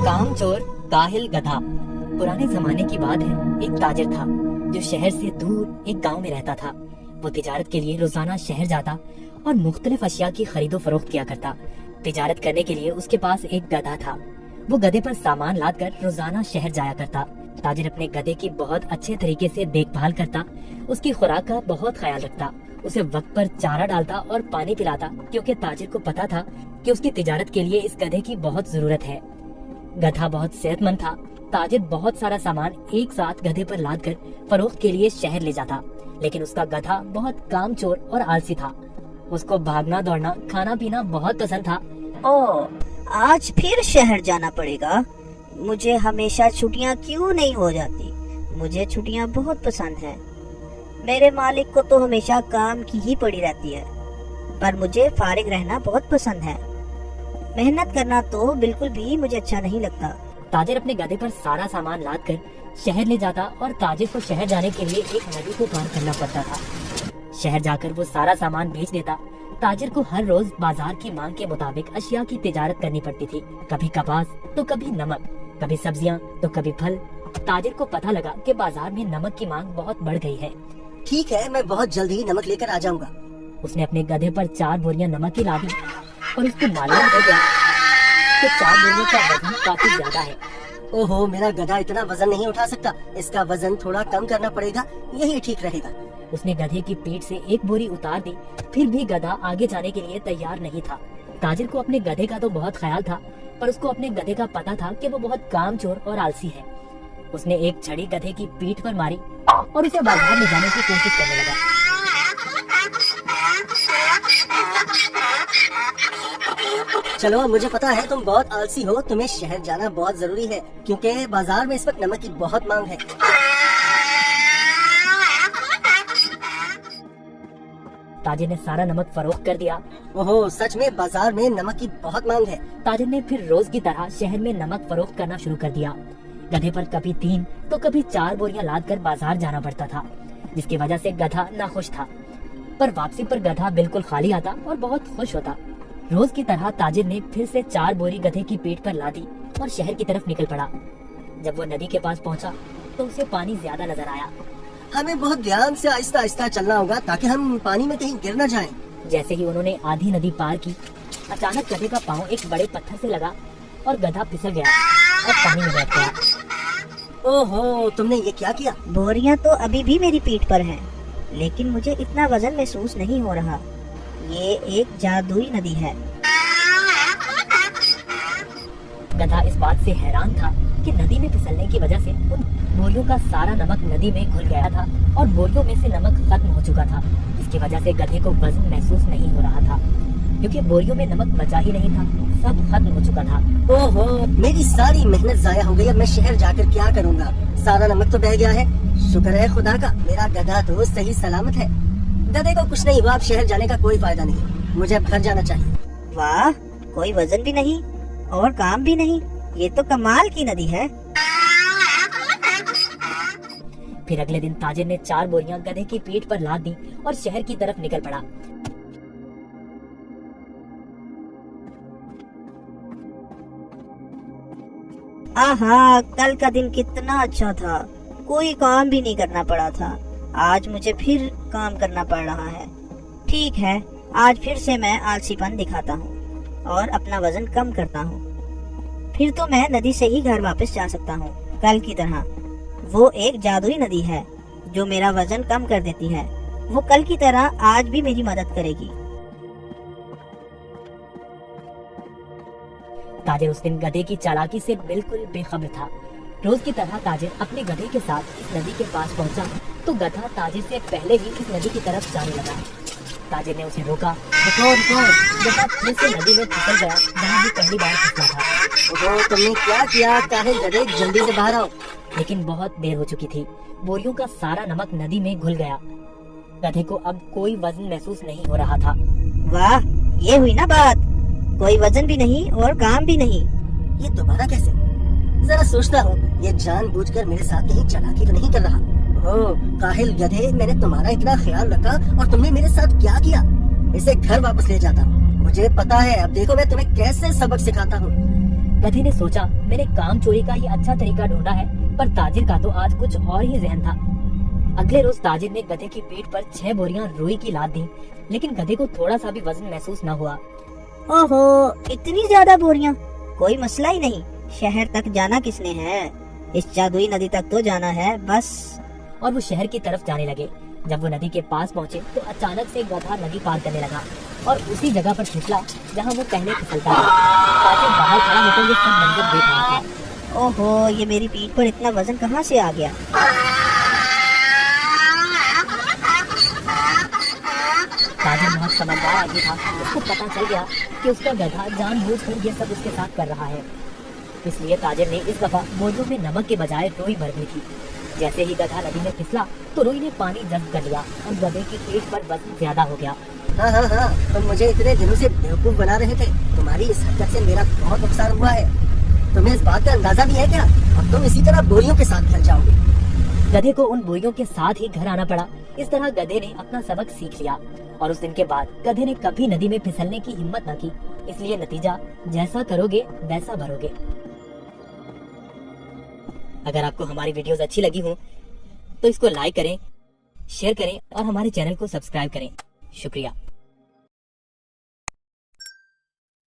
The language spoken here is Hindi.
कामचोर काहिल गधा। पुराने जमाने की बात है, एक ताजिर था जो शहर से दूर एक गांव में रहता था। वो तिजारत के लिए रोजाना शहर जाता और मुख्तलिफ अशिया की खरीदो फरोख्त किया करता। तिजारत करने के लिए उसके पास एक गधा था। वो गधे पर सामान लादकर रोजाना शहर जाया करता। ताजिर अपने गधे की बहुत अच्छे तरीके से देखभाल करता, उसकी खुराक का बहुत ख्याल रखता, उसे वक्त पर चारा डालता और पानी पिलाता, क्योंकि ताजिर को पता था कि उसकी तिजारत के लिए इस गधे की बहुत जरूरत है। गधा बहुत सेहतमंद था। ताजिर बहुत सारा सामान एक साथ गधे पर लादकर फरोख्त के लिए शहर ले जाता, लेकिन उसका गधा बहुत कामचोर और आलसी था। उसको भागना दौड़ना खाना पीना बहुत पसंद था। आज फिर शहर जाना पड़ेगा। मुझे हमेशा छुट्टियां क्यों नहीं हो जाती? मुझे छुट्टियां बहुत पसंद हैं। मेरे मालिक को तो हमेशा काम की ही पड़ी रहती है, पर मुझे फारिग रहना बहुत पसंद है। मेहनत करना तो बिल्कुल भी मुझे अच्छा नहीं लगता। ताजिर अपने गधे पर सारा सामान लादकर शहर ले जाता और ताजिर को शहर जाने के लिए एक नदी को पार करना पड़ता था। शहर जाकर वो सारा सामान बेच देता। ताजिर को हर रोज बाजार की मांग के मुताबिक अशिया की तिजारत करनी पड़ती थी। कभी कपास तो कभी नमक, कभी सब्जियां तो कभी फल। ताजिर को पता लगा कि बाजार में नमक की मांग बहुत बढ़ गई है। ठीक है, मैं बहुत जल्द ही नमक लेकर आ जाऊंगा। उसने अपने गधे पर 4 बोरियां नमक की ला दी और उसको मालूम हो गया कि 4 बोरियों का वजन काफी ज्यादा है। ओहो, मेरा गधा इतना वजन नहीं उठा सकता। इसका वजन थोड़ा कम करना पड़ेगा, यही ठीक रहेगा। उसने गधे की पीठ से एक बोरी उतार दी, फिर भी गधा आगे जाने के लिए तैयार नहीं था। ताजिर को अपने गधे का तो बहुत ख्याल था, पर उसको अपने गधे का पता था कि वो बहुत कामचोर और आलसी है। उसने एक छड़ी गधे की पीठ पर मारी और उसे बाजार में जाने की कोशिश करने लगा। चलो, मुझे पता है तुम बहुत आलसी हो। तुम्हें शहर जाना बहुत जरूरी है, क्योंकि बाजार में इस वक्त नमक की बहुत मांग है। ताजिर ने सारा नमक फरोख्त कर दिया। ओहो, सच में बाजार में नमक की बहुत मांग है। ताजिर ने फिर रोज की तरह शहर में नमक फरोख्त करना शुरू कर दिया। गधे पर कभी 3 तो कभी 4 बोरियां लादकर बाजार जाना पड़ता था, जिसकी वजह से गधा नाखुश था। पर वापसी पर गधा बिल्कुल खाली आता और बहुत खुश होता। रोज की तरह ताजिर ने फिर से 4 बोरी गधे की पीठ पर लादी और शहर की तरफ निकल पड़ा। जब वो नदी के पास पहुंचा तो उसे पानी ज्यादा नजर आया। हमें बहुत ध्यान से आहिस्ता आहिस्ता चलना होगा ताकि हम पानी में कहीं गिर न जाएं। जैसे ही उन्होंने आधी नदी पार की, अचानक गधे का पाँव एक बड़े पत्थर से लगा और गधा फिसल गया और पानी में बैठ गया। ओहो, तुमने ये क्या किया? बोरियां तो अभी भी मेरी पीठ पर हैं, लेकिन मुझे इतना वजन महसूस नहीं हो रहा। ये एक जादुई नदी है। गधा इस बात से हैरान था कि नदी में फिसलने की वजह से उन बोरियों का सारा नमक नदी में घुल गया था और बोरियों में से नमक खत्म हो चुका था। इसकी वजह से गधे को वजन महसूस नहीं हो रहा था, क्योंकि बोरियों में नमक बचा ही नहीं था, सब खत्म हो चुका था। ओहो, मेरी सारी मेहनत जाया हो गई। अब मैं शहर जाकर क्या करूँगा? सारा नमक तो बह गया है। शुक्र है खुदा का, मेरा गधा तो सही सलामत है। गधे को कुछ नहीं हुआ। अब शहर जाने का कोई फायदा नहीं, मुझे अब घर जाना चाहिए। वाह, कोई वजन भी नहीं और काम भी नहीं। ये तो कमाल की नदी है। फिर अगले दिन ताजिर ने 4 बोरियां गधे की पीठ पर लाद दी और शहर की तरफ निकल पड़ा। आहा, कल का दिन कितना अच्छा था। कोई काम भी नहीं करना पड़ा था। आज मुझे फिर काम करना पड़ रहा है। ठीक है, आज फिर से मैं आलसीपन दिखाता हूँ और अपना वजन कम करता हूँ। फिर तो मैं नदी से ही घर वापस जा सकता हूँ, कल की तरह। वो एक जादुई नदी है जो मेरा वजन कम कर देती है। वो कल की तरह आज भी मेरी मदद करेगी। ताजिर उस दिन गधे की चालाकी से बिल्कुल बेखबर था। रोज की तरह ताजिर अपने गधे के साथ इस नदी के पास पहुंचा तो गधा ताजिर से पहले ही इस नदी की तरफ जाने लगा। ताजिर ने उसे रोका। रुको रुको। गधा फिर से नदी में फिसल गया जहाँ वो पहली बार फिसला था। ओहो, तुमने क्या किया? काहिल गधे, जल्दी से बाहर आओ। लेकिन बहुत देर हो चुकी थी। बोरियों का सारा नमक नदी में घुल गया। गधे को अब कोई वजन महसूस नहीं हो रहा था। वाह, ये हुई ना बात। कोई वजन भी नहीं और काम भी नहीं। ये दोबारा कैसे? जरा सोचता हूँ, ये जानबूझकर मेरे साथ कहीं चालाकी तो नहीं कर रहा। ओह काहिल गधे, मैंने तुम्हारा इतना ख्याल रखा और तुमने मेरे साथ क्या किया? इसे घर वापस ले जाता हूँ। मुझे पता है, अब देखो मैं तुम्हें कैसे सबक सिखाता हूँ। गधे ने सोचा, मैंने काम चोरी का ये अच्छा तरीका ढूंढा है, पर ताजिर का तो आज कुछ और ही जहन था। अगले रोज ताजिर ने गधे की पीठ पर 6 बोरियां रुई की लाद दी, लेकिन गधे को थोड़ा सा भी वजन महसूस न हुआ। ओहो, इतनी ज्यादा बोरियां? कोई मसला ही नहीं। शहर तक जाना किसने है? इस जादुई नदी तक तो जाना है बस। और वो शहर की तरफ जाने लगे। जब वो नदी के पास पहुंचे तो अचानक से गधा नदी पार करने लगा और उसी जगह पर फिसला जहां वो पहले फिसलता था। ताजिर बाहर खड़ा होकर ये सब मंजर देख रहा था। ओहो, ये मेरी पीठ पर इतना वजन कहाँ से आ गया? ताजिर बहुत समझदार आदमी था। उसको पता चल गया कि उसका गधा जानबूझकर ये सब उसके साथ कर रहा है। इसलिए ताजिर ने इस दफा बोरियों में नमक के बजाय रुई भर दी थी। जैसे ही गधा नदी में फिसला तो रुई ने पानी जब्त कर लिया और गधे की पीठ पर वजन ज्यादा हो गया। हाँ, तुम मुझे इतने दिनों से बेवकूफ बना रहे थे। तुम्हारी इस हरकत से मेरा बहुत नुकसान हुआ है। तुम्हें इस बात का अंदाजा भी है क्या? अब तुम इसी तरह बोरियों के साथ घर जाओगे। गधे को उन बोरियों के साथ ही घर आना पड़ा। इस तरह गधे ने अपना सबक सीख लिया और उस दिन के बाद गधे ने कभी नदी में फिसलने की हिम्मत न की। इसलिए नतीजा, जैसा करोगे वैसा भरोगे। अगर आपको हमारी वीडियोस अच्छी लगी हो तो इसको लाइक करें, शेयर करें और हमारे चैनल को सब्सक्राइब करें। शुक्रिया।